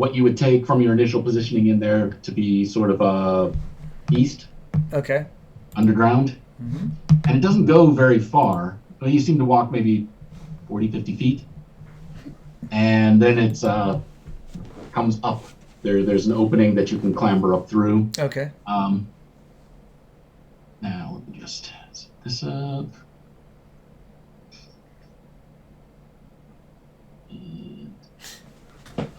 what you would take from your initial positioning in there to be sort of east. Okay. Underground. Mm-hmm. And it doesn't go very far. You seem to walk maybe 40, 50 feet. And then it's comes up. There's an opening that you can clamber up through. Okay. Now, let me just set this up.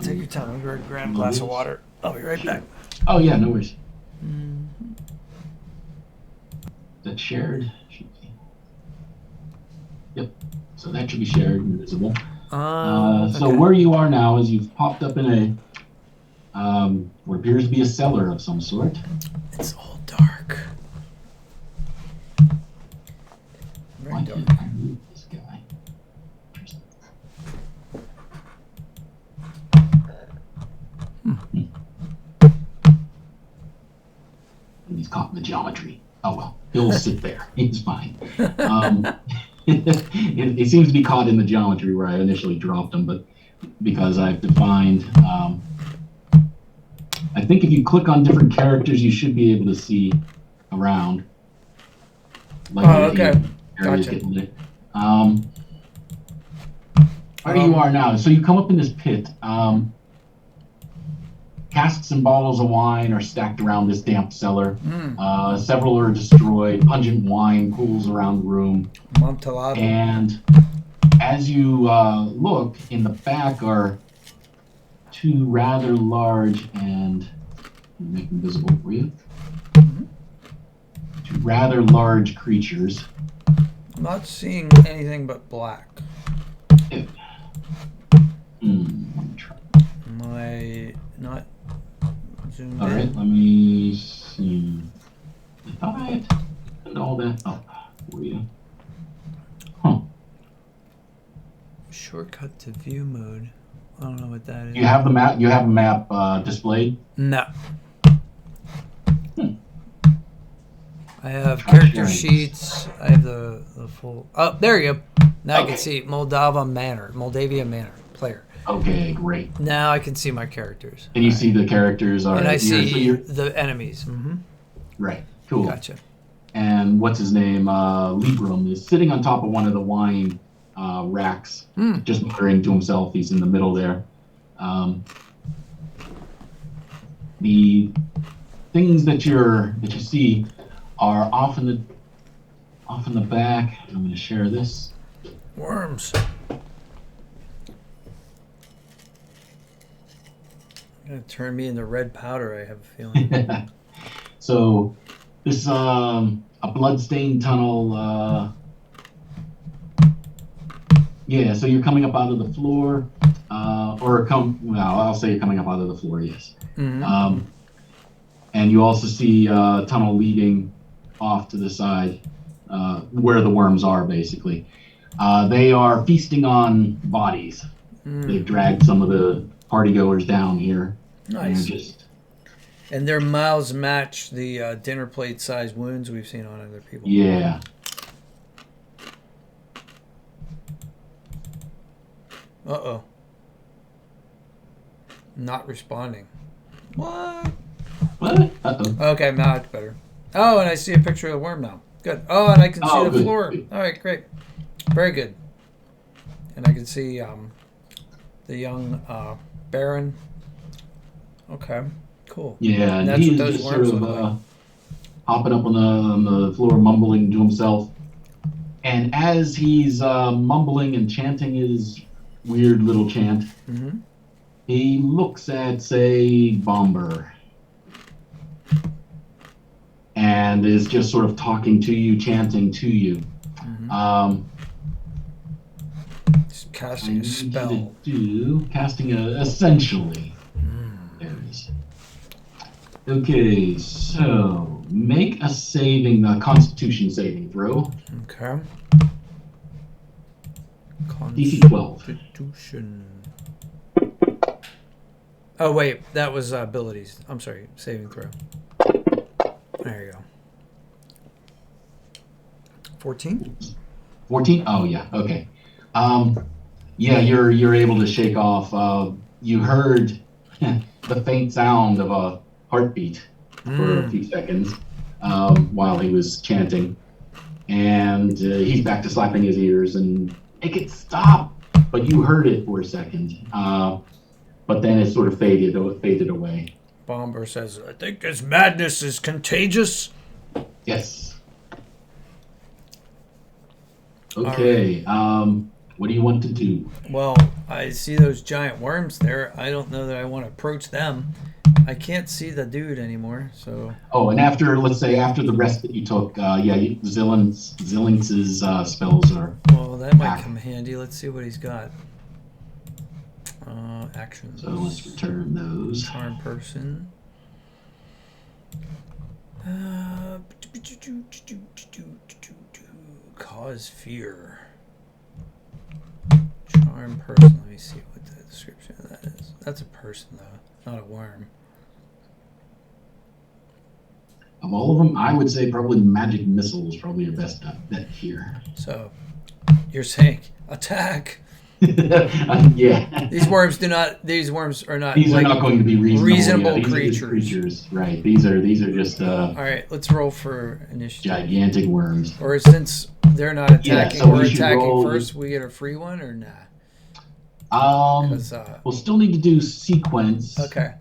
Take your time. I'm going to grab a glass of water. I'll be right back. Oh, yeah, no worries. Mm-hmm. Is that shared? Yep. So that should be shared and visible. Okay. So where you are now is you've popped up in a what appears to be a cellar of some sort. It's all dark. Very Why dark. can't I move this guy? He's caught in the geometry. Oh well, he'll sit there. He's fine. It seems to be caught in the geometry where I initially dropped him, but because I've defined, I think if you click on different characters, you should be able to see around. Like okay. Areas Gotcha. get lit. Where you are now, so you come up in this pit. Casks and bottles of wine are stacked around this damp cellar. Several are destroyed. Pungent wine pools around the room. Montelado. And as you look, in the back are two rather large and make them visible for you. Two rather large creatures. I'm not seeing anything but black. Let me try. Am I not zoomed in? All right, let me see. I thought I had turned all that up for you. Huh. Shortcut to view mode. I don't know what that is. You have the map. You have a map displayed. No. I have character sheets. I have the full. Oh, there you go. Now I can see Moldovia Manor player. Okay, great. Now I can see my characters. And you see the characters are. And I see the enemies. Mm-hmm. Right. Cool. Gotcha. And what's his name? Libram is sitting on top of one of the wine racks, just muttering to himself. He's in the middle there. The things that you see are off in the back. I'm going to share this. Worms. Gonna turn me into red powder, I have a feeling. So this a bloodstained tunnel. Yeah, so you're coming up out of the floor, I'll say you're coming up out of the floor, yes. Mm-hmm. And you also see a tunnel leading off to the side, where the worms are, basically. They are feasting on bodies. They've dragged some of the partygoers down here. Nice. And their mouths match the dinner plate sized wounds we've seen on other people. Yeah. Uh-oh. Not responding. What? Uh-oh. Okay, now it's better. Oh, and I see a picture of the worm now. Good. Oh, and I can see the floor. Good. All right, great. Very good. And I can see the young Baron. Okay, cool. Yeah, and that's he's what those just worms sort of look like. hopping up on the floor, mumbling to himself. And as he's mumbling and chanting his weird little chant, he looks at, say, Bomber. And is just sort of talking to you, chanting to you. Just casting a spell. Essentially. There it is. Okay, so make a Constitution saving throw. Okay. DC 12. Constitution. Oh wait, that was abilities. I'm sorry, saving throw. There you go. 14? 14? Oh yeah, okay. Yeah, you're able to shake off. You heard the faint sound of a heartbeat for a few seconds while he was chanting. And he's back to slapping his ears and make it stop. But you heard it for a second. But then it sort of faded away. Bomber says, I think this madness is contagious. Yes. Okay. What do you want to do? Well, I see those giant worms there. I don't know that I want to approach them. I can't see the dude anymore, so... Oh, and let's say after the rest that you took, Zillinx's spells are... Well, that might come handy. Let's see what he's got. Actions. So let's return those. Charm person. Cause fear. Charm person. Let me see what the description of that is. That's a person, though, not a worm. Of all of them, I would say probably magic missile is probably your best bet here. So, you're saying attack? Yeah. These worms are not. These are not going to be reasonable these creatures. Are creatures, right? These are just. All right, let's roll for initiative. Gigantic worms. Or since they're not attacking, so we're attacking first. We get a free one or nah? We'll still need to do sequence. Okay.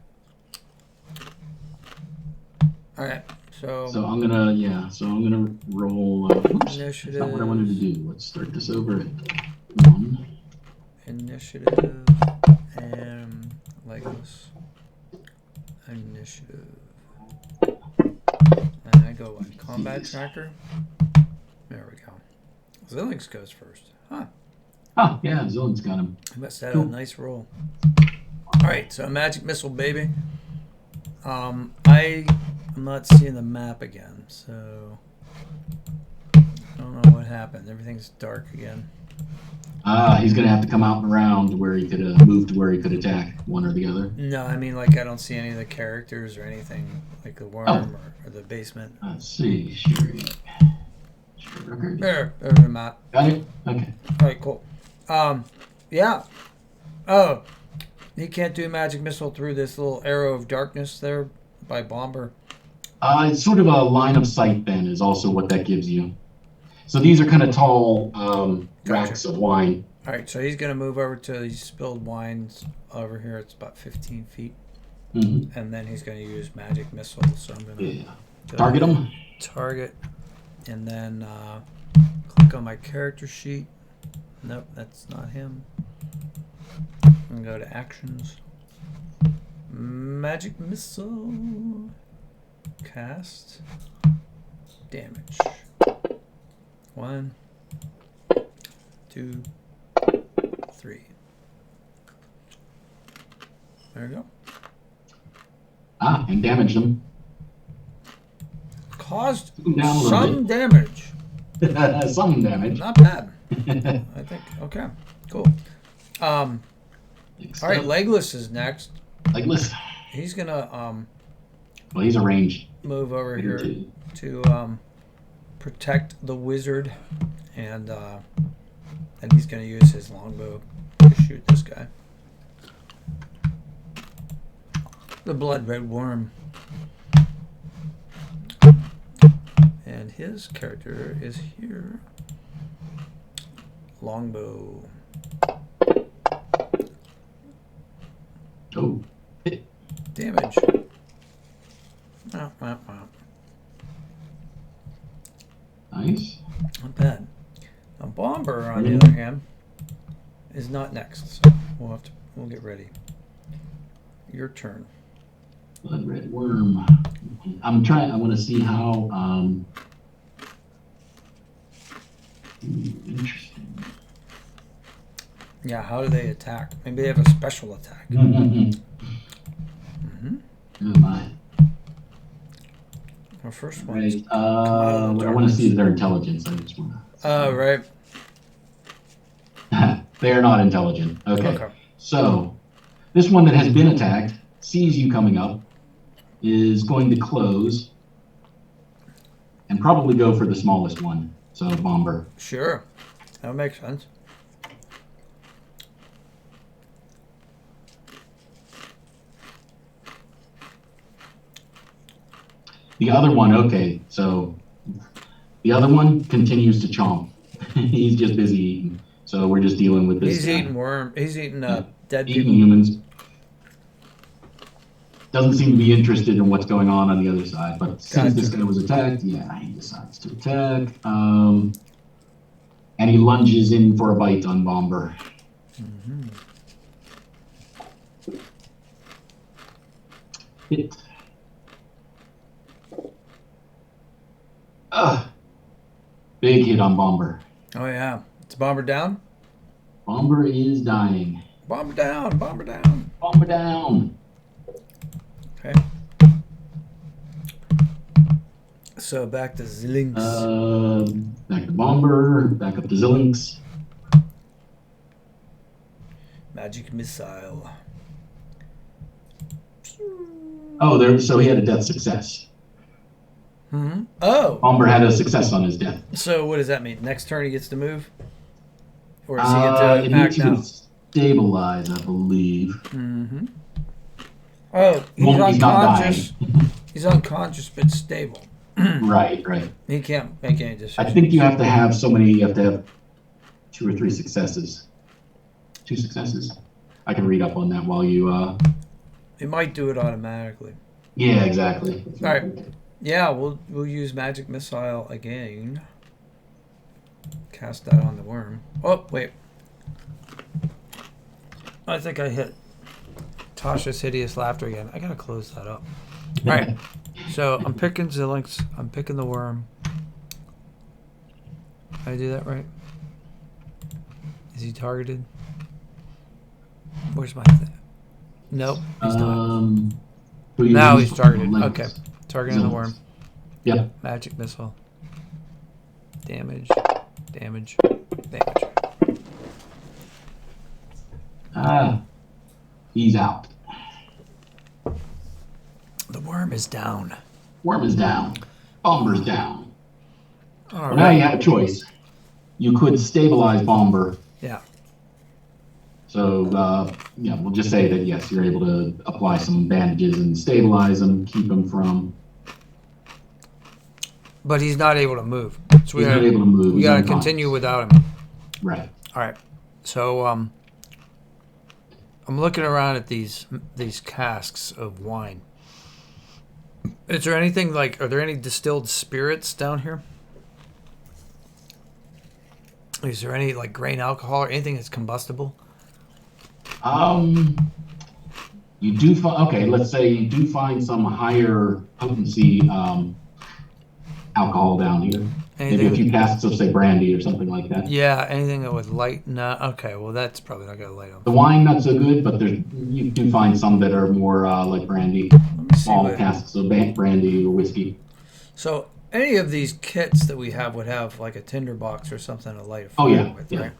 All right. So I'm gonna roll. Oops, initiative. that's not what I wanted to do. Let's start this over at 1. Initiative and Legolas. Initiative. And I go on combat tracker. There we go. Zillings goes first. Huh. Oh, yeah, Zilling's got him. I must have had a nice roll. Alright, so magic missile, baby. I'm not seeing the map again, so I don't know what happened. Everything's dark again. He's gonna have to come out and around where he could move to where he could attack one or the other. No, I mean like I don't see any of the characters or anything like the worm or the basement. Let's see, sure. There, the map. Got it. Okay. All right, cool. Yeah. Oh, he can't do magic missile through this little arrow of darkness there by Bomber. It's sort of a line of sight. Then is also what that gives you. So these are kind of tall racks of wine. All right, so he's going to move over to these spilled wines over here. It's about 15 feet. Mm-hmm. And then he's going to use magic missile. So I'm going to target him. Target. And then click on my character sheet. Nope, that's not him. And go to actions. Magic missile. Cast. Damage. 1, 2, 3. There we go. And damaged him. Caused Down some damage. Some damage. Not bad. I think. Okay. Cool. All right. Legolas is next. Legolas. He's gonna Well, he's arranged. Move over here to protect the wizard, and he's gonna use his longbow to shoot this guy. The blood red worm. And his character is here. Longbow. Oh. Damage. Nice. Not bad. Now Bomber, on the other hand, is not next, so we'll get ready. Your turn. Blood red worm. I want to see how. Interesting. Yeah, how do they attack? Maybe they have a special attack. Oh my. Our first one. Right. I want to see their intelligence. I just want to. Oh, right. They are not intelligent. Okay. So, this one that has been attacked sees you coming up, is going to close, and probably go for the smallest one. So, Bomber. Sure. That makes sense. The other one, okay, so the other one continues to chomp. He's just busy eating. So we're just dealing with this He's guy. eating worm. He's eating Yeah. dead Eating people. humans. Doesn't seem to be interested in what's going on the other side. But since this Gotcha. guy was attacked, yeah, he decides to attack. And he lunges in for a bite on Bomber. Mm-hmm. Hit. Big hit on Bomber. Oh yeah, it's Bomber down. Bomber is dying. Bomber down. Bomber down. Bomber down. Okay. So back to Zlinks. Back to Bomber. Back up to Zillinks. Magic missile. Oh, there. So he had a death success. Mm-hmm. Oh. Bomber had a success on his death. So what does that mean? Next turn he gets to move, or does he It get to needs act to now? stabilize, I believe. Mm-hmm. Oh, he's He's not unconscious. He's unconscious but stable. Right. He can't make any decisions. I think you have to have so many. You have to have 2 or 3 successes. 2 successes. I can read up on that while you. It might do it automatically. Yeah, exactly. All right. Yeah, we'll use magic missile again. Cast that on the worm. Oh wait, I think I hit Tasha's hideous laughter again. I gotta close that up. All right. So I'm picking Zillinks. I'm picking the worm. Did I do that right? Is he targeted? Where's my thing? Nope, he's not. Now he's targeted. Okay. Targeting the worm. Yep. Magic missile. Damage. He's out. The worm is down. Worm is down. Bomber's down. All Well, now you have a choice. You could stabilize Bomber. Yeah. So, we'll just say that, yes, you're able to apply some bandages and stabilize him, keep him from... But he's not able to move. So He's not able to move. We He's got to unconscious. continue without him. Right. All right. So I'm looking around at these casks of wine. Is there anything are there any distilled spirits down here? Is there any grain alcohol or anything that's combustible? You do find, okay, let's say you do find some higher potency alcohol down here. Maybe a few casks of, say, brandy or something like that. Yeah, anything that would lighten up. Okay, well, that's probably not going to light up. The wine, not so good, but you do find some that are more like brandy. Small casks of brandy or whiskey. So any of these kits that we have would have like a tinderbox or something to light a fire Oh, yeah. with, Yeah. right?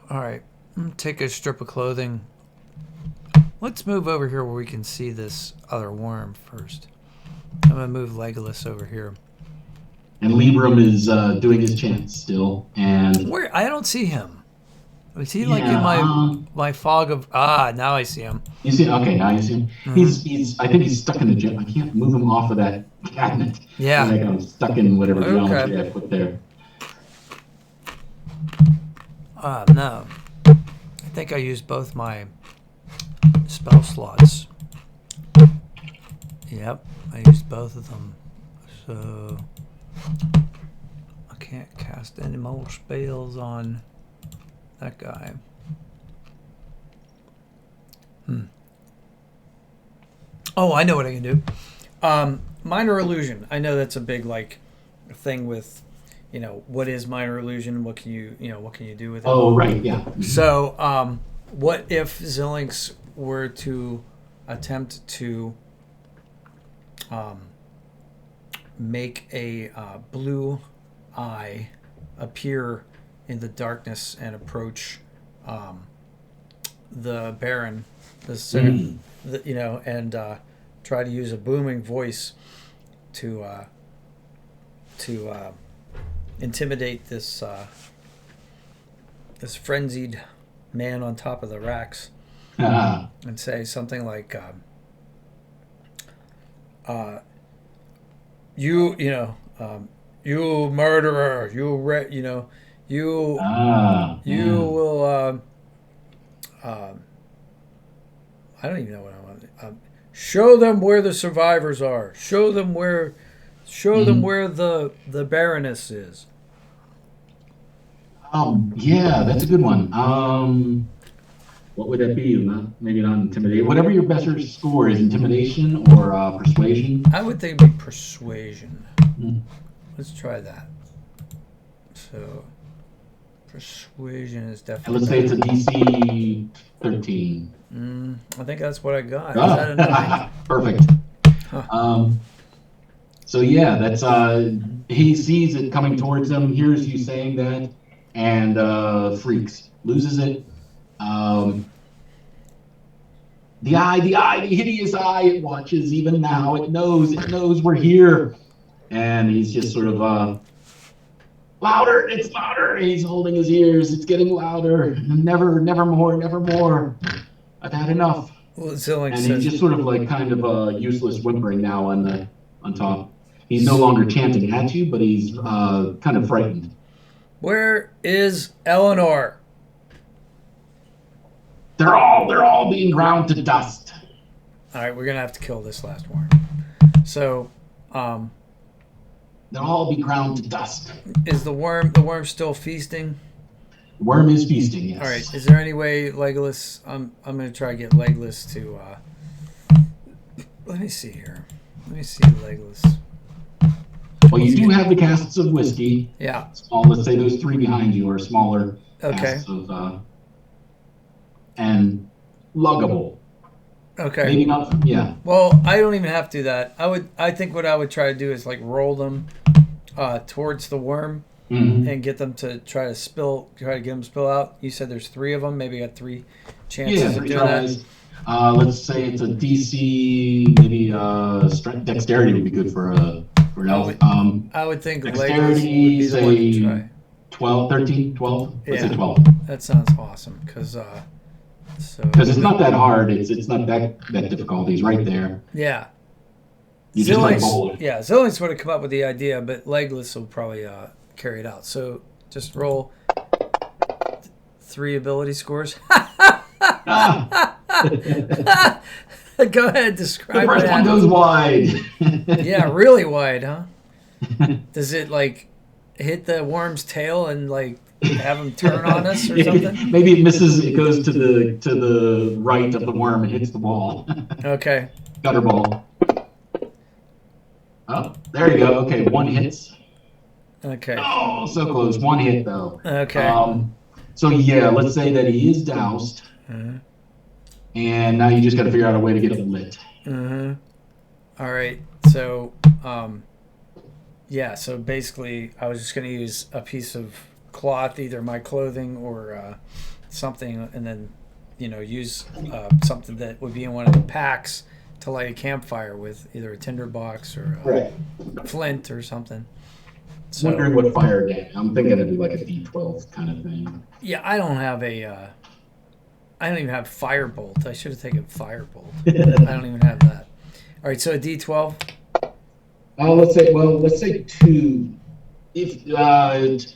All right. I'm going to take a strip of clothing. Let's move over here where we can see this other worm first. I'm going to move Legolas over here. And Libram is doing his chant still. And Where? I don't see him. Is he in my fog of... now I see him. You see? Okay, now you see him. Mm-hmm. I think he's stuck in the gym. I can't move him off of that cabinet. Yeah. I'm stuck in whatever geometry I put there. No. I think I used both my spell slots. Yep, I used both of them. So I can't cast any more spells on that guy. Oh, I know what I can do. Minor illusion. I know that's a big thing with, what is minor illusion? What can you do with it? Oh, right, yeah. So, what if Zillinks were to attempt to make a blue eye appear in the darkness and approach the Baron, and try to use a booming voice to intimidate this frenzied man on top of the racks, and say something like, you murderer, you Yeah. will. I don't even know what I want. Show them where the survivors are. Show them where. Show them Mhm. where the Baroness is. Yeah, that's a good one. What would that be? Maybe not intimidate. Whatever your better score is, intimidation or persuasion. I would think it'd be persuasion. Mhm. Let's try that. So, persuasion is And definitely let's say it's better. a DC 13. I think that's what I got. Is that a 9? Ah, perfect. Huh. So yeah, that's he sees it coming towards him, hears you saying that, and freaks, loses it. Um, the hideous eye, it watches even now. It knows we're here, and he's just sort of louder. It's louder. He's holding his ears. It's getting louder. Never more, never more. I've had enough. Well, Zilling And he's says, just sort of like kind of useless whimpering now on top. He's no longer chanting at you, but he's kind of frightened. "Where is Eleanor?" They're all being ground to dust. All right, we're gonna have to kill this last worm. So, They'll all be ground to dust. is the worm still feasting? The worm is feasting. Yes. All right. Is there any way Legolas? I'm gonna try to get Legolas to. Let me see here. Let me see Legolas. Well, you do have the casks of whiskey. Yeah. Small. Let's say those three behind you are smaller Okay. casks of and luggable. Okay. Maybe not. Yeah. Well, I don't even have to do that. I think what I would try to do is like roll them towards the worm and get them to try to get them to spill out. You said there's 3 of them. Maybe I got 3 chances Yeah, of 3 doing tries. that. Let's say it's a DC, maybe strength, dexterity would be good for an elf. I would think Legolas would Dexterity, be the one to say try. 12, 13, 12. Let's say Yeah. 12. That sounds awesome because Because it's not that hard. It's not that difficult. He's right there. yeah. You just like bowl it. Yeah, Zillings would have come up with the idea, but Legolas will probably carry it out. So just roll 3 ability scores. Ah, Go ahead, the describe first what one happens. goes wide. Yeah, really wide, huh? Does it like hit the worm's tail and like have him turn on us or something? Maybe it misses. It goes to the right of the worm and hits the wall. Okay. Gutter ball. Oh, there you go. Okay, 1 hits. Okay. Oh, so close. 1 hit though. Okay. So yeah, let's say that he is doused, and now you just got to figure out a way to get it lit. All right. So, yeah. So basically, I was just going to use a piece of cloth, either my clothing or something, and then use something that would be in one of the packs to light a campfire with, either a tinder box or a flint or something. So, Wondering what fire damage. I'm thinking it'd be like a D12 kind of thing. yeah, I don't even have firebolt. I should have taken firebolt. I don't even have that. All right, so a D12. Let's say 2. If you got to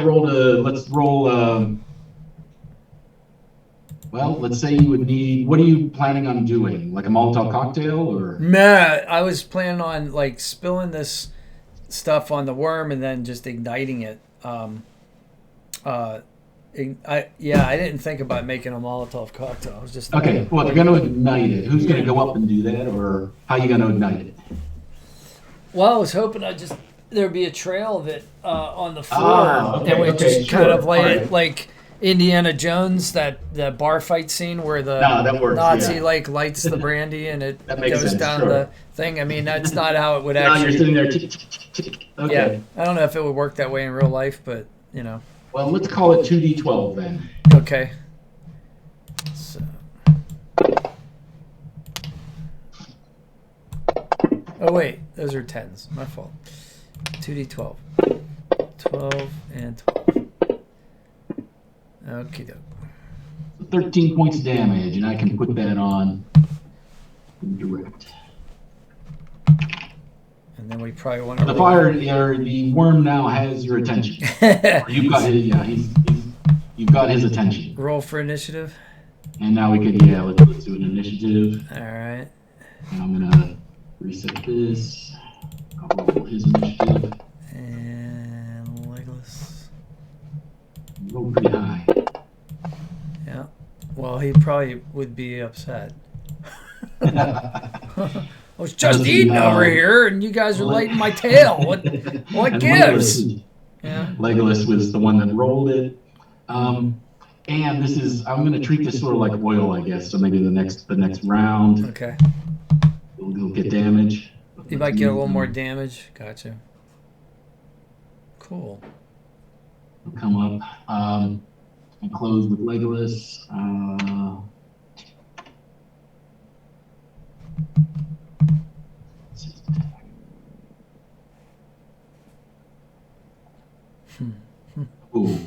roll let's roll. Well, let's say you would need. What are you planning on doing? Like a Molotov cocktail, or? Nah, I was planning on like spilling this stuff on the worm and then just igniting it. I didn't think about making a Molotov cocktail. I was just Okay. Well, if you're going to ignite it, who's going to go up and do that, or how are you going to ignite it? Well, I was hoping there'd be a trail of it on the floor, okay, and we okay, just kind sure. of light All it right. like Indiana Jones, that bar fight scene where the that works, Nazi yeah. like lights the brandy and it That makes goes sense, down sure. the thing. I mean, that's not how it would Now you're actually. sitting there. Tick, tick, tick, tick. Okay. Yeah, I don't know if it would work that way in real life, but Well, let's call it 2D12 then. Okay. So. Oh wait, those are 10s. My fault. 2d12. 12 and 12. Okie doke. 13 points of damage, and I can put that on direct. And then we probably want to The fire, or the worm now has your attention. Or you've got his, yeah, you've got his attention. roll for initiative. And now we could, yeah, let's do an initiative. All right. And I'm gonna reset this. I'll roll his initiative. And Legolas. Roll pretty high. Yeah. Well, he probably would be upset. I was just eating over here, and you guys are lighting my tail. What gives? Legolas was the one that rolled it. And this is, I'm going to treat this sort of like oil, I guess. So maybe the next round, Okay. you'll get damage. You might get a little more damage. Gotcha. Cool. It'll come up. And close with Legolas. Ooh,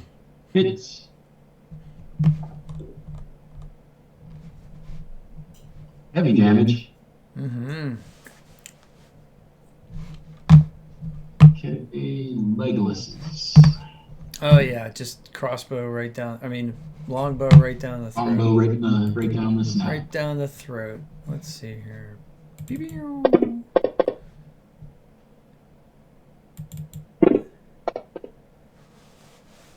hits. Heavy damage. Mm-hmm. Okay, Legolas's. Oh yeah, just crossbow right down. I mean, longbow right down the throat. Longbow right down the snout. Right down the throat. Let's see here.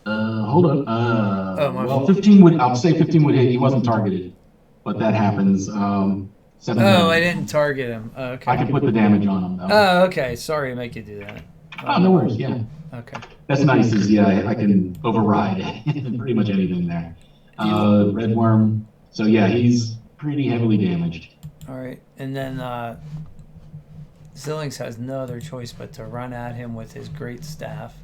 Hold on. Well, 15 would. I'll say 15 would hit. He wasn't targeted, but that happens. 7 I didn't target him. Okay. I can put the damage on him though. Oh, okay. Sorry to make you do that. Oh, no worries. Yeah. Okay. That's nice. Is I can override pretty much anything there. Red worm. So yeah, he's pretty heavily damaged. All right, and then Zillings has no other choice but to run at him with his great staff.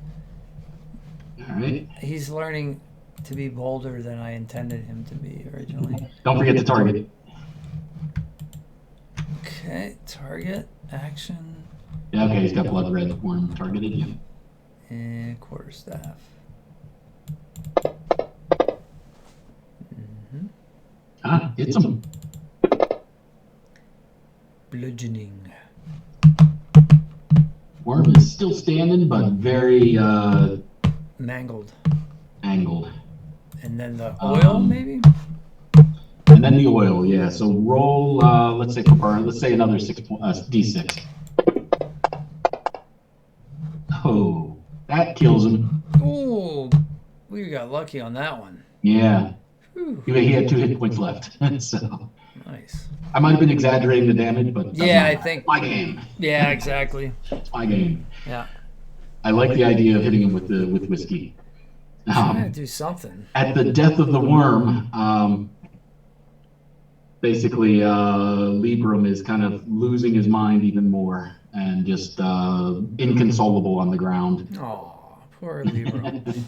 All right. He's learning to be bolder than I intended him to be originally. Don't forget to target. Okay, target, action. Yeah, okay, he's got blood red worm targeted. Yeah. And quarterstaff. Mm-hmm. Ah, hits him. Bludgeoning. Worm is still standing, but very Mangled. angled. And then the oil, maybe? And then the oil, yeah. So roll, let's say for burn, let's say another d6. Oh, that kills him. Ooh, we got lucky on that one. Yeah. Whew. He had 2 hit points left. So Nice. I might have been exaggerating the damage, but Yeah, I think. my game. Yeah, exactly. It's my game. Yeah. I like the idea of hitting him with whiskey. Trying to do something. At the death of the worm, basically Libram is kind of losing his mind even more and just inconsolable on the ground. Oh, poor Libram.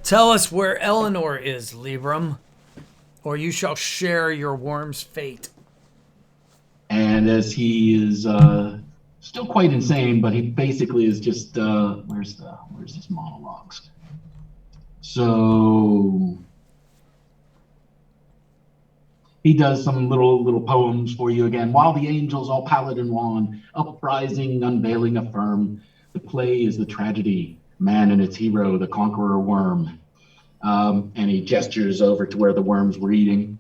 Tell us where Eleanor is, Libram, or you shall share your worm's fate. And as he is still quite insane, but he basically is just where's his monologues? So he does some little poems for you again. While the angels all pallid and wan, uprising, unveiling affirm, the play is the tragedy, man and its hero, the conqueror worm. And he gestures over to where the worms were eating.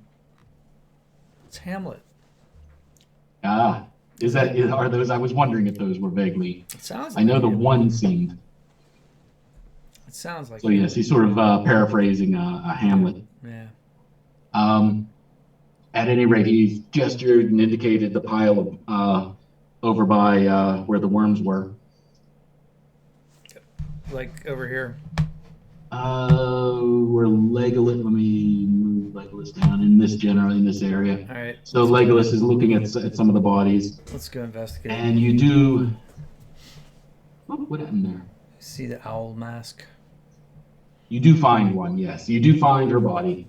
It's Hamlet. Ah, are those? I was wondering if those were vaguely. It sounds. I know like the him. one seemed. It sounds like. So yes, he's sort of paraphrasing a Hamlet. Yeah. At any rate, he's gestured and indicated the pile of over by where the worms were. Like over here. Where Legolas. Let me move Legolas down in this area. All right. So Legolas is looking at some of the bodies. Let's go investigate. And you do. What happened there? See the owl mask. You do find one, yes. You do find her body.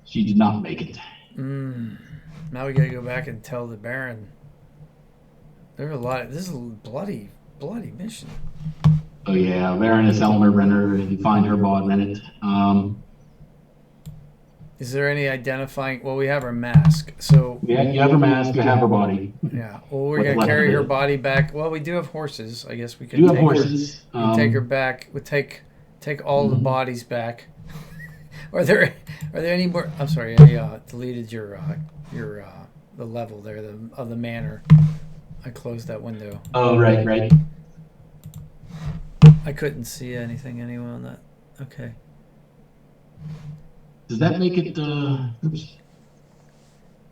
She did not make it. Now we gotta go back and tell the Baron. There are a lot. This is a bloody mission. Oh yeah, Baroness Elmer Renner. You find her body in it. Is there any identifying? Well, we have her mask, so Yeah, you have her mask, you have her body. yeah. Well, we're What's gonna left carry of her it. body back. Well, we do have horses. I guess we could You have take her. horses. We can take her back. We take all the bodies back. Are there any more? I'm sorry, I deleted your the level there of the manor. I closed that window. Oh, right. I couldn't see anything anyway on that. Okay. Does that make it, oops.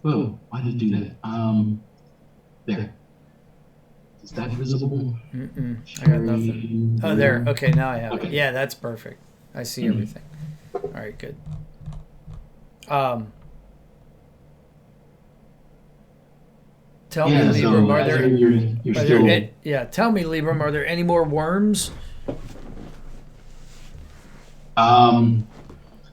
Whoa, why did it do that? There. Is that visible? I got nothing. Oh, there. Okay, now I have it. Okay. Yeah, that's perfect. I see everything. All right, good. Tell me, Libram, are there? You're still. Tell me, Libram, are there any more worms?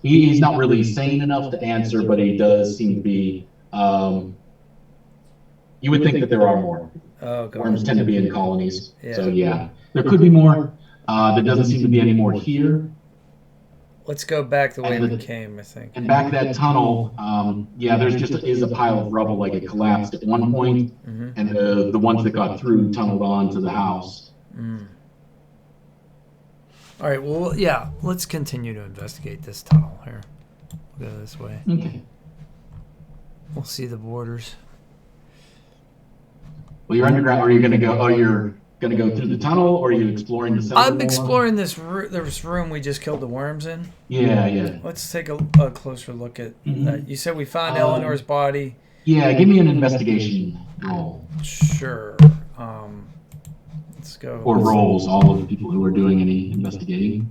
He's not really sane enough to answer, but he does seem to be. You would think that there are more. Oh, God. Worms tend to be in colonies, Yeah. so yeah, there could be more. There doesn't seem to be any more here. Let's go back the way we came, I think. And back that tunnel, yeah, there's just is a pile of rubble, like it collapsed at one point, and the ones that got through tunneled on to the house. All right, well, yeah, let's continue to investigate this tunnel here. We'll go this way. Okay. We'll see the borders. Well, you're underground. Are you going to go? Oh, you're going to go through the tunnel, or are you exploring the center? I'm exploring this room we just killed the worms in. Yeah. Let's take a closer look at that. You said we found Eleanor's body. Yeah, give me an investigation roll. Sure. Let's go. Or rolls, all of the people who are doing any investigating.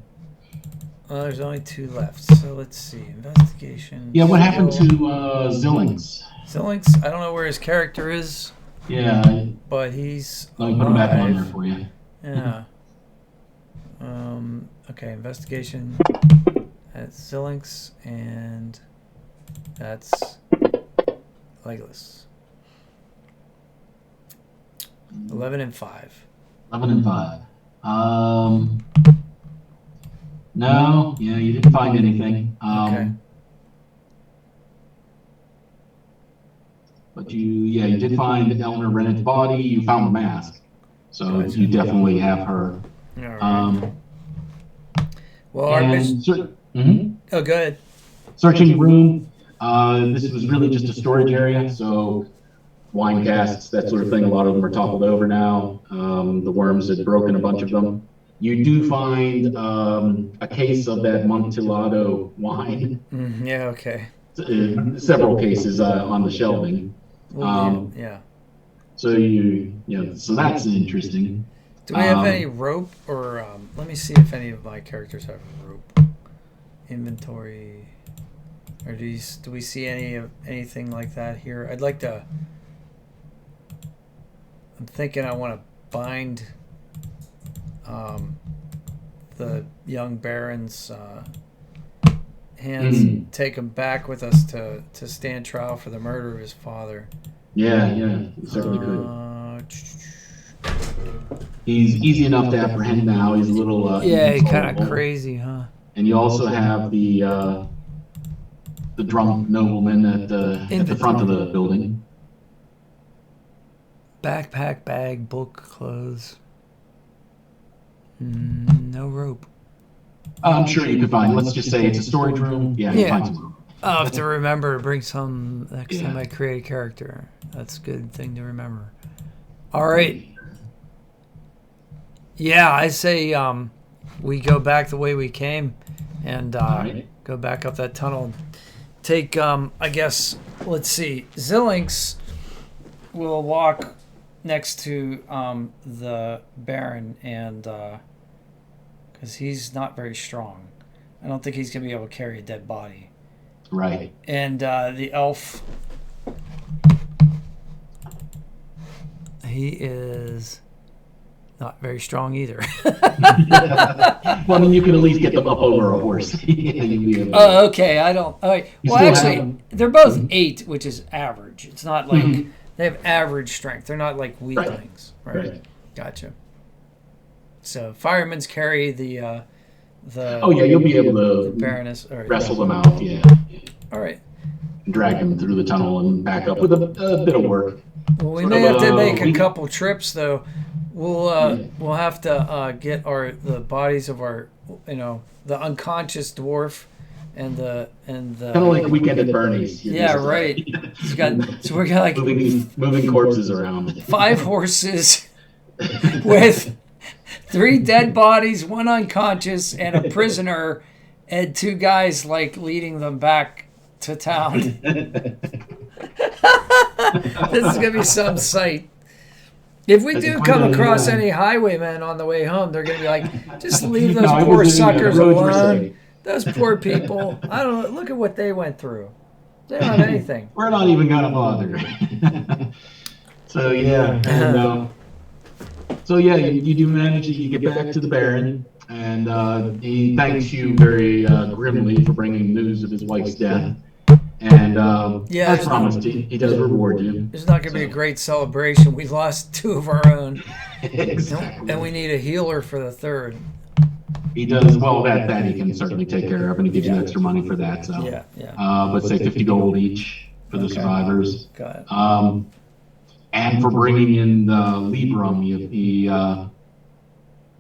Well, there's only 2 left, so let's see. Investigation. Yeah, what happened to Zillings? Zillings, I don't know where his character is. Yeah. But he's Let me put him back on there for you. Yeah. Okay, investigation. That's Zillings, and that's Legolas. 11 and 5. 11 and 5. No, yeah, you didn't find anything. Okay. But you did find Eleanor Rennett's body. You found the mask, so you definitely have her. All right. Well, our Oh, go ahead. Searching the room. This was really just a storage area, so wine casks, that sort of thing. A lot of them are toppled over now. The worms had broken a bunch of them. You do find a case of that Montillado wine. Yeah, okay. Several cases on the shelving. Yeah. So so that's interesting. Do we have any rope, or let me see if any of my characters have rope. Inventory, or do we see anything like that here? I'd like to. I'm thinking I want to bind the young Baron's hands, and take him back with us to stand trial for the murder of his father. Yeah, you certainly could. He's easy enough to apprehend now. He's a little he's kind of crazy, huh? And you also have the drunk nobleman at the front of the building. Backpack, bag, book, clothes. No rope. I'm sure you could find. Let's just say it's a storage room. Yeah, you find some rope. I'll have to remember to bring some next time I create a character. That's a good thing to remember. All right. Yeah, I say we go back the way we came and go back up that tunnel. Take, I guess, let's see. Zillings will walk next to the Baron, and because he's not very strong. I don't think he's going to be able to carry a dead body. Right. And the elf, he is not very strong either. Well, then you can at least get them up over a horse. Oh, okay. I don't. All right. Well, actually, they're both 8, which is average. It's not like they have average strength. They're not like weaklings. Right. Gotcha. So firemen's carry the. Oh yeah, you'll be able to Baroness, wrestle them out. Yeah. All right. and drag him through the tunnel and back up with a bit of work. Well, we may have to make a couple trips though. We'll have to get the bodies of our, the unconscious dwarf and the kind of like Weekend at Bernie's. Yeah, right. So we got like moving corpses around. 5 horses with 3 dead bodies, 1 unconscious, and a prisoner, and 2 guys like leading them back to town. This is gonna be some sight. If we do come across any highwaymen on the way home, they're gonna be like, just leave those poor suckers alone. Those poor people. I don't know. Look at what they went through. They don't have anything. We're not even gonna bother. So yeah, and, you do manage to get back to the Baron, and he thanks you very grimly for bringing news of his wife's death. And as promised, he does reward you. There's not going to be a great celebration. We lost 2 of our own. Exactly. And we need a healer for the 3rd. He does, well, that he can certainly take care of, and he gives you extra money for that. So, but say 50 gold each for the survivors. Got it. And for bringing in the Libram,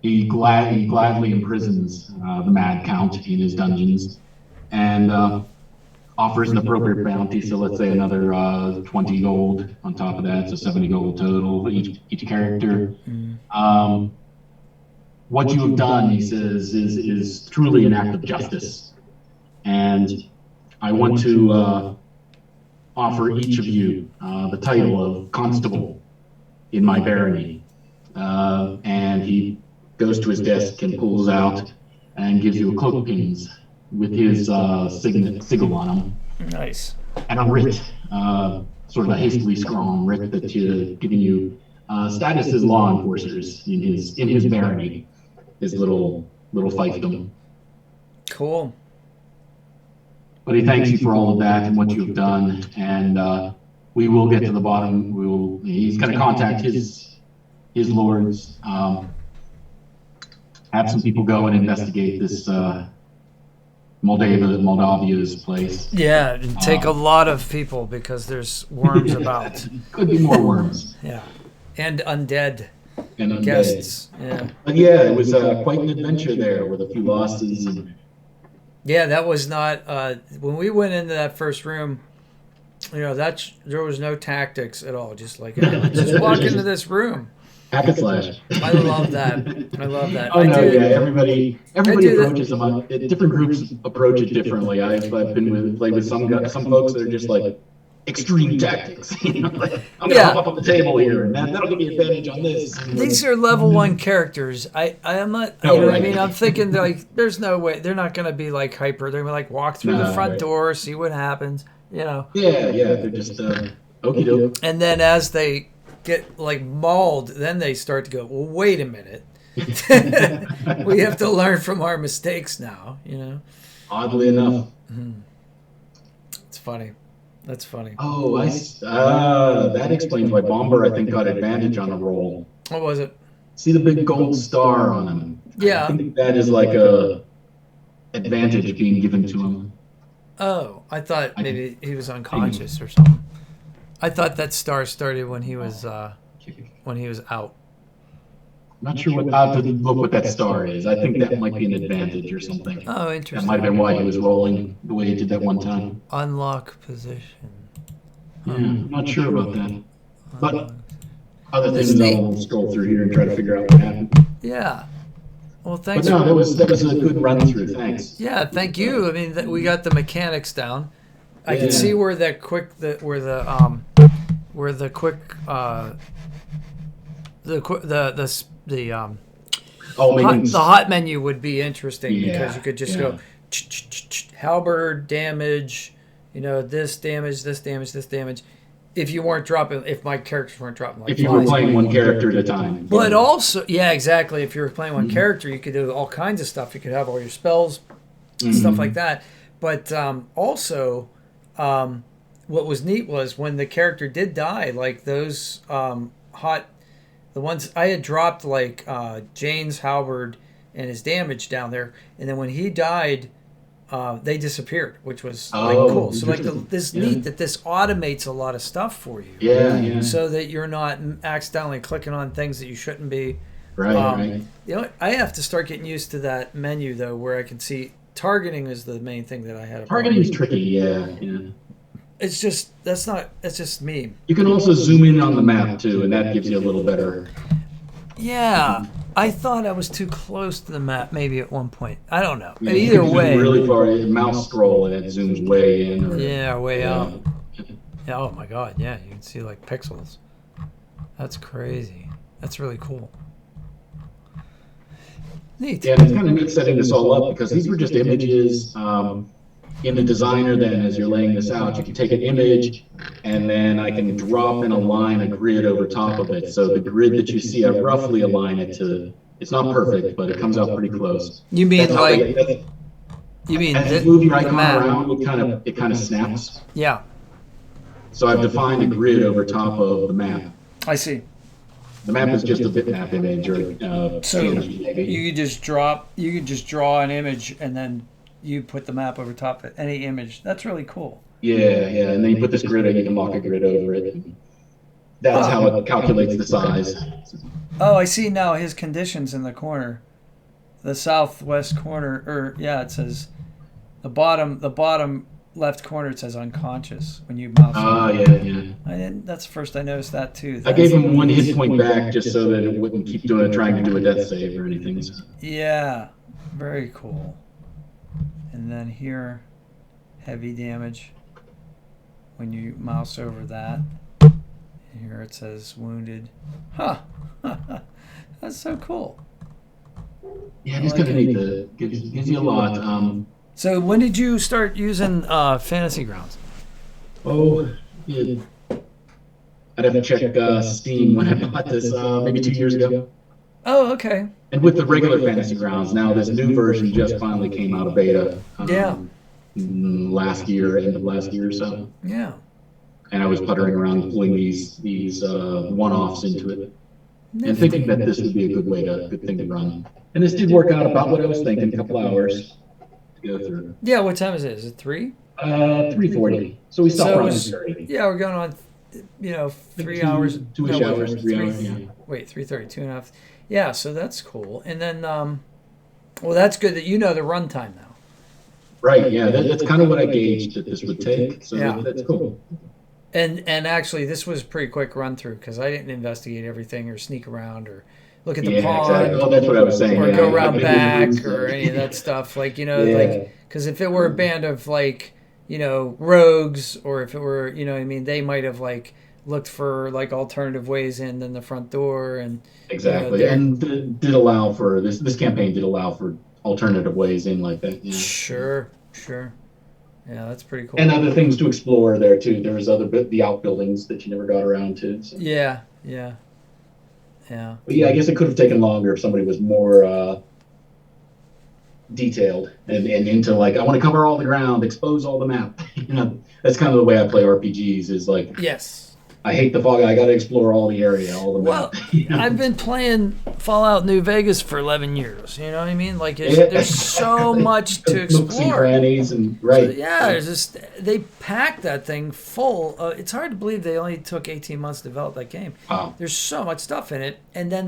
he gladly imprisons the Mad Count in his dungeons, and offers an appropriate bounty. So let's say another 20 gold on top of that, so 70 gold total for each character. What you have done, he says, is truly an act of justice, and I want to offer each of you the title of constable in my barony. And he goes to his desk and pulls out and gives you a cloak pins with his sigil on them. Nice. And a writ, sort of a hastily scrawled writ that's giving you status as law enforcers in his barony, his little fiefdom. Cool. But he thanks you for all of that and what you have done, and we will get to the bottom. He's going to contact his lords, have some people go and investigate this Moldavia's place. Yeah, and take a lot of people because there's worms about. Could be more worms. Yeah, and undead. And undead. Guests. Yeah. But yeah, it was quite an adventure there with a few losses. And yeah, that was not when we went into that first room. There was no tactics at all. Just like just walk into this room. Hack and slash. I love that. Oh no, yeah. Everybody approaches them. Different groups approach it differently. I've played with some folks that are just like extreme tactics. Like, I'm gonna hop up on the table here, and that'll give me advantage on this. These are level 1 characters. I am not. What I mean? I'm thinking like, there's no way they're not gonna be like hyper. They're gonna like walk through the front door, see what happens. Yeah. They're just okie doke. And then as they get like mauled, then they start to go, well, wait a minute. We have to learn from our mistakes now, Oddly enough. It's funny. That's funny. Oh, that explains why Bomber, I think, got advantage on a roll. What was it? See the big gold star on him? Yeah. I think that is like a advantage being given to him. Oh, I thought maybe he was unconscious or something. I thought that star started when he was out. I'm not sure what that star is. I think that might be an advantage or something. Oh, interesting. That might have been why he was rolling the way he did that one time. Unlock position. Yeah, I'm not sure about that. But other things, I'll scroll through here and try to figure out what happened. Yeah. Well, thanks. But no, that was a good run through. Thanks. Yeah, thank you. I mean, we got the mechanics down. I can see where the hot menu would be interesting because you could just go halberd damage, this damage, this damage, this damage. If my characters weren't dropping like if you were playing one character at a time. But also, exactly. If you were playing one character, you could do all kinds of stuff. You could have all your spells and stuff like that. But also, what was neat was when the character did die, like those the ones I had dropped, like Jane's halberd and his damage down there, and then when he died, they disappeared, which was like Oh, cool. So like interesting. this Yeah. neat that this automates a lot of stuff for you, Yeah. so that you're not accidentally clicking on things that you shouldn't be. Right. You know, I have to start getting used to that menu though, where I can see targeting is the main thing that I had a problem Targeting is with. tricky. Yeah. It's just that's just me. You can also zoom in on the map too, and that gives you a little better. Yeah, I thought I was too close to the map maybe at one point. I don't know. Yeah, you Either can zoom way, really far. Mouse scroll and it zooms way in. Or, yeah, way yeah. out. Yeah, oh my god, yeah, you can see like pixels. That's crazy. That's really cool. Neat. Yeah, and it's kind of neat setting this all up because these were just images. In the designer, then, as you're laying this out, you can take an image and then I can drop in a line, a grid over top of it. So the grid that you see, I roughly align it to, it's not perfect, but it comes out pretty close. You mean That's how like they, you mean as you move your the icon map? around, it kind of snaps. Yeah, So I've defined a grid over top of the map. I see. The map is just a bitmap image or So PNG maybe. you could just draw an image and then you put the map over top of any image. That's really cool. Yeah, and then you put this grid and you can lock a grid over it. That's how it calculates the size. Oh, I see now his conditions in the corner, the southwest corner, or yeah, it says the bottom left corner. It says unconscious when you mouse. Yeah. I didn't. That's the first I noticed that too. I gave him one hit point back just so that it wouldn't keep trying to do a death save or anything. So. Yeah, very cool. And then here, heavy damage. When you mouse over that, here it says wounded. Huh. That's so cool. Yeah, it's kind of neat. Gives you a lot. So when did you start using Fantasy Grounds? Yeah. I'd have to check Steam when I bought this, maybe 2 years ago. Oh, okay. And with the regular Fantasy Grounds, now this new version just finally came out of beta. Yeah. Last year, end of last year or so. Yeah. And I was puttering around pulling these one-offs into it, and thinking that this would be a good thing to run. And this did work out about what I was thinking. A couple hours to go through. Yeah. What time is it? Is it 3? 3:40. So we stopped So running. it's- yeah, we're going on. 3 hours. 2-ish no, hours, 3 hours. Yeah. Wait, 3:30, 2.5. Yeah, so that's cool. And then, well, that's good that you know the runtime now. Right. Yeah. That's kind of what I gauged that this would take. So Yeah. that's cool. And actually, this was a pretty quick run through because I didn't investigate everything or sneak around or look at the Yeah, pond exactly. Oh, that's what I was saying. or yeah. go I've around been back doing or this, any of that stuff. Like, Yeah. because if it were a band of like, rogues, or if it were, I mean, they might have like looked for like alternative ways in than the front door and Exactly. And did allow for this campaign did allow for alternative ways in like that. Yeah. Sure. Yeah, that's pretty cool. And other things to explore there too. There was the outbuildings that you never got around to. So. Yeah. But yeah, I guess it could have taken longer if somebody was more detailed and into like, I want to cover all the ground, expose all the map. That's kind of the way I play RPGs. Is like, Yes. I hate the fog. I got to explore all the area, all the map. Well, I've been playing Fallout New Vegas for 11 years. You know what I mean? Like, there's so much to Nooks and explore. crannies and right. So, yeah, there's just they packed that thing full. It's hard to believe they only took 18 months to develop that game. Wow. There's so much stuff in it, and then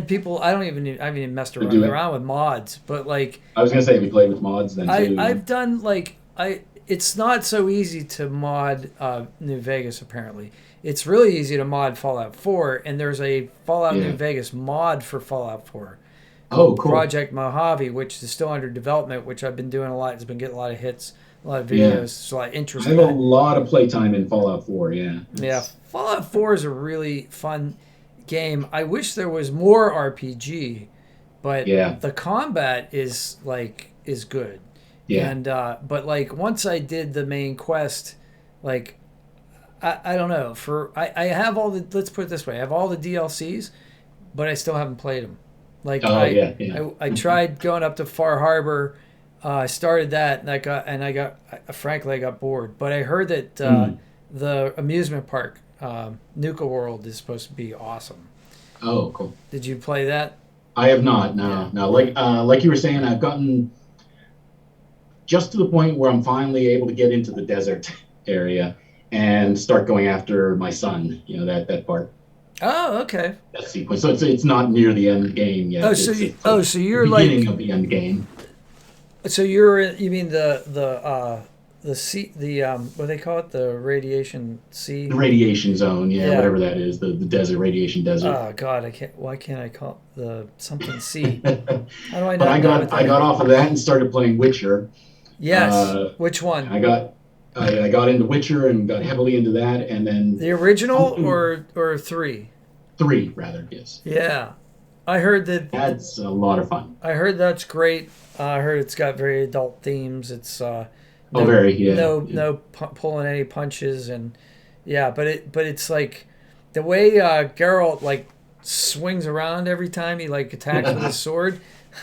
people. I haven't even messed around with mods, but like I was gonna say we played with mods then too. I've done it's not so easy to mod New Vegas, apparently. It's really easy to mod Fallout 4, and there's a Fallout New Vegas mod for Fallout 4 called cool. Project Mojave, which is still under development, which I've been doing a lot. It's been getting a lot of hits, a lot of videos, there's a lot of interest I have a lot of playtime in Fallout 4, yeah. Yeah, Fallout 4 is a really fun game. I wish there was more RPG, but the combat is good. Yeah. And but like once I did the main quest, like I don't know, I have all the, let's put it this way, I have all the DLCs, but I still haven't played them. Like I tried going up to Far Harbor, I started that and I got frankly I got bored. But I heard that the amusement park, Nuka World, is supposed to be awesome. Oh, cool. Did you play that? I have not. No. Like you were saying, I've gotten just to the point where I'm finally able to get into the desert area and start going after my son. That part, Oh, okay. that sequence. So it's not near the end game Oh, yet. so It's like so the you're beginning like, of the end game. so you mean the sea, the what do they call it, the radiation sea? The radiation zone, yeah, Yeah. whatever that is, the desert, radiation desert. Oh God, I can't. Why can't I call it the something sea? But How do I not know what I that got is? off of that and started playing Witcher. Yes. Uh, Which one? I got into Witcher and got heavily into that, and then The original something or three? three rather, yes. Yeah, I heard that. That's a lot of fun. I heard that's great. I heard it's got very adult themes. It's Oh, no very, yeah, yeah. pulling any punches, and yeah, but it's like the way Geralt like swings around every time he like attacks with his sword.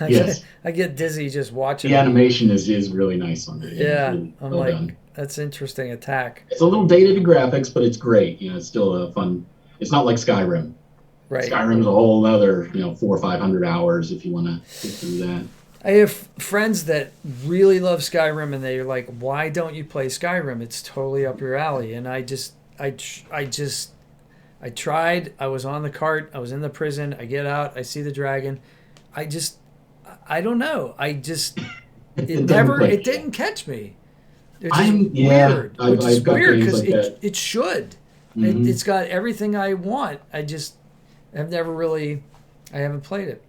Yes, I get dizzy just watching the him. animation is really nice on it. Yeah, it's Yeah, really I'm well like, done. that's interesting attack. It's a little dated in graphics, but it's great. It's still a fun. It's not like Skyrim. Right. Skyrim's a whole other, 400 or 500 hours if you want to get through that. I have friends that really love Skyrim, and they're like, "Why don't you play Skyrim? It's totally up your alley." And I tried. I was on the cart. I was in the prison. I get out. I see the dragon. I just, I don't know. It doesn't click. It didn't catch me. It's just Yeah, weird, which is I've got weird games because like that. it should. Hmm. It's got everything I want. I've never really, I haven't played it.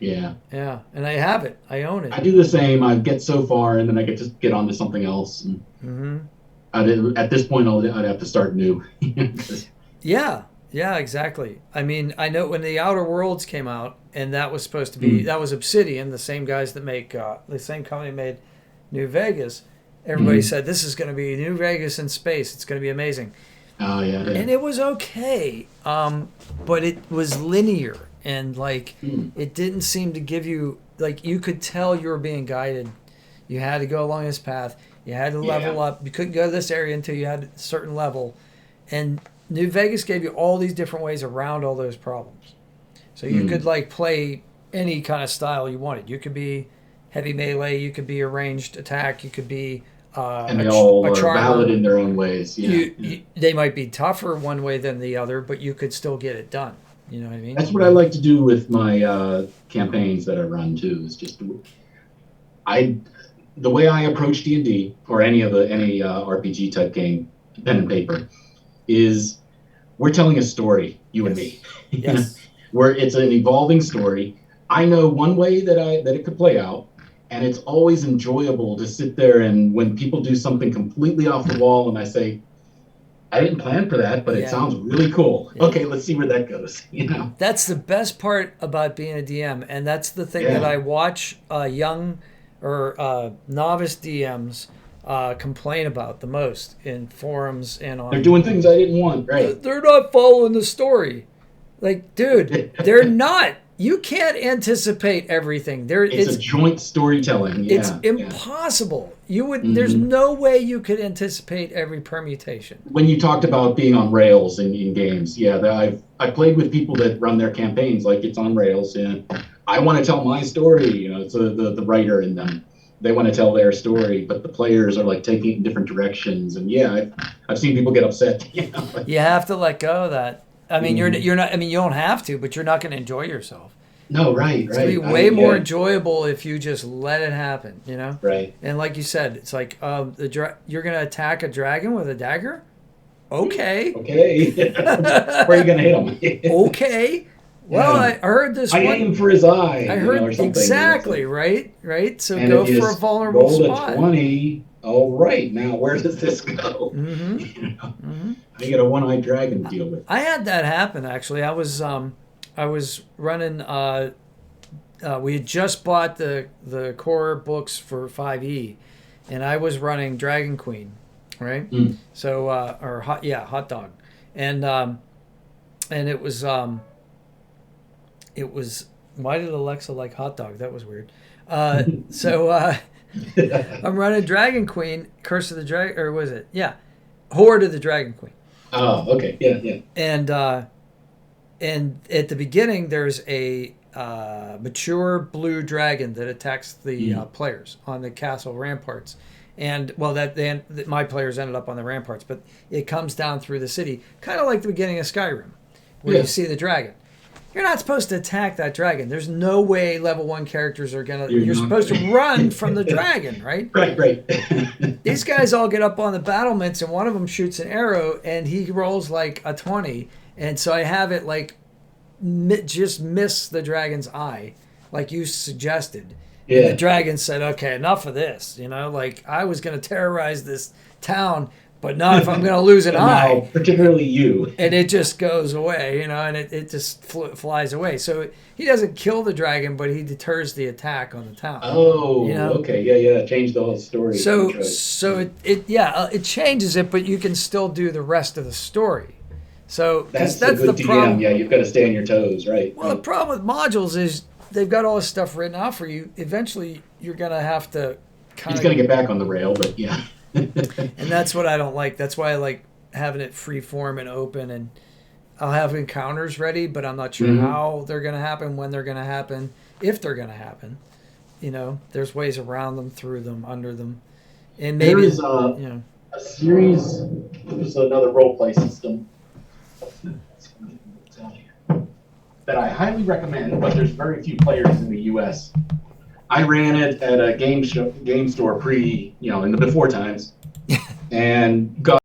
Yeah, Yeah, and I have it. I own it. I do the same. I get so far, and then I get to get on to something else. And Hmm. at this point, I'd have to start new. Yeah, yeah, exactly. I mean, I know when the Outer Worlds came out, and that was supposed to be Mm. that was Obsidian, the same guys that make the same company made New Vegas. Everybody Mhm. said this is going to be New Vegas in space. It's going to be amazing, Oh yeah, yeah. and it was okay. But it was linear, and like Mm. it didn't seem to give you like you could tell you were being guided. You had to go along this path. You had to level Yeah. up. You couldn't go to this area until you had a certain level, and New Vegas gave you all these different ways around all those problems. So you Mm. could like play any kind of style you wanted. You could be heavy melee. You could be a ranged attack. You could be And they all a are valid charmer. in their own ways. Yeah, yeah. They might be tougher one way than the other, but you could still get it done. You know what I mean? That's what I like to do with my campaigns that I run too. Is just I the way I approach D&D or any RPG type game, pen and paper, is we're telling a story, you and Yes. me. Yes. Where it's an evolving story. I know one way that it could play out, and it's always enjoyable to sit there and when people do something completely off the wall, and I say, I didn't plan for that, but it Yeah. sounds really cool. Yeah. Okay, let's see where that goes. That's the best part about being a DM, and that's the thing that Yeah. I watch young or novice DMs complain about the most in forums and They're on. doing things I didn't want, right? They're not following the story. Like, dude, they're not. You can't anticipate everything. It's a joint storytelling. Yeah, It's yeah. impossible. You would. There's Mhm. no way you could anticipate every permutation. When you talked about being on rails in games, yeah, I've played with people that run their campaigns like it's on rails, and I want to tell my story. It's the writer in them. They want to tell their story, but the players are like taking it in different directions. And yeah, I've seen people get upset. You have to let go of that. I mean, Mhm. you're not. I mean, you don't have to, but you're not going to enjoy yourself. No, right, It's gonna be right. way more Yeah, enjoyable if you just let it happen. You know. right. And like you said, it's like you're going to attack a dragon with a dagger. Okay. Okay. Where are you gonna hit him? Okay. Well, Yeah. I heard this I one. aim for his eye. I heard or something. exactly, right? Right? So And go if you for a just vulnerable rolled spot. a 20, all right, now where does this go? Mm-hmm. You I got a one-eyed dragon to deal with. I had that happen actually. I was running. We had just bought the core books for 5e, and I was running Dragon Queen, right? Mm. So or hot dog, and it was why did Alexa like hot dog? That was weird. So I'm running Dragon Queen, Curse of the Dragon, or was it? Yeah, Horde of the Dragon Queen. Oh, okay, yeah, yeah. And at the beginning there's a mature blue dragon that attacks the players on the castle ramparts. And well, that my players ended up on the ramparts, but it comes down through the city, kind of like the beginning of Skyrim, where you see the dragon. You're not supposed to attack that dragon. There's no way level 1 characters are gonna. You're supposed to run from the dragon, right? Right. These guys all get up on the battlements, and one of them shoots an arrow, and he rolls like a 20, and so I have it like just miss the dragon's eye, like you suggested. Yeah. And the dragon said, "Okay, enough of this." Like I was going to terrorize this town, but not if I'm going to lose an eye. Particularly you. And it just goes away, and it just flies away. So he doesn't kill the dragon, but he deters the attack on the town. Oh, okay, yeah, changed the whole story. So it changes it, but you can still do the rest of the story. So that's the DM. problem. Yeah, you've got to stay on your toes, right? Well, the problem with modules is they've got all this stuff written out for you. Eventually, you're going to have to He's going to get back on the rail, but yeah. And that's what I don't like. That's why I like having it free form and open. And I'll have encounters ready, but I'm not sure how they're going to happen, when they're going to happen, if they're going to happen. There's ways around them, through them, under them. And maybe there is a series. There's another role play system that I highly recommend, but there's very few players in the U.S. I ran it at a game store in the before times, and got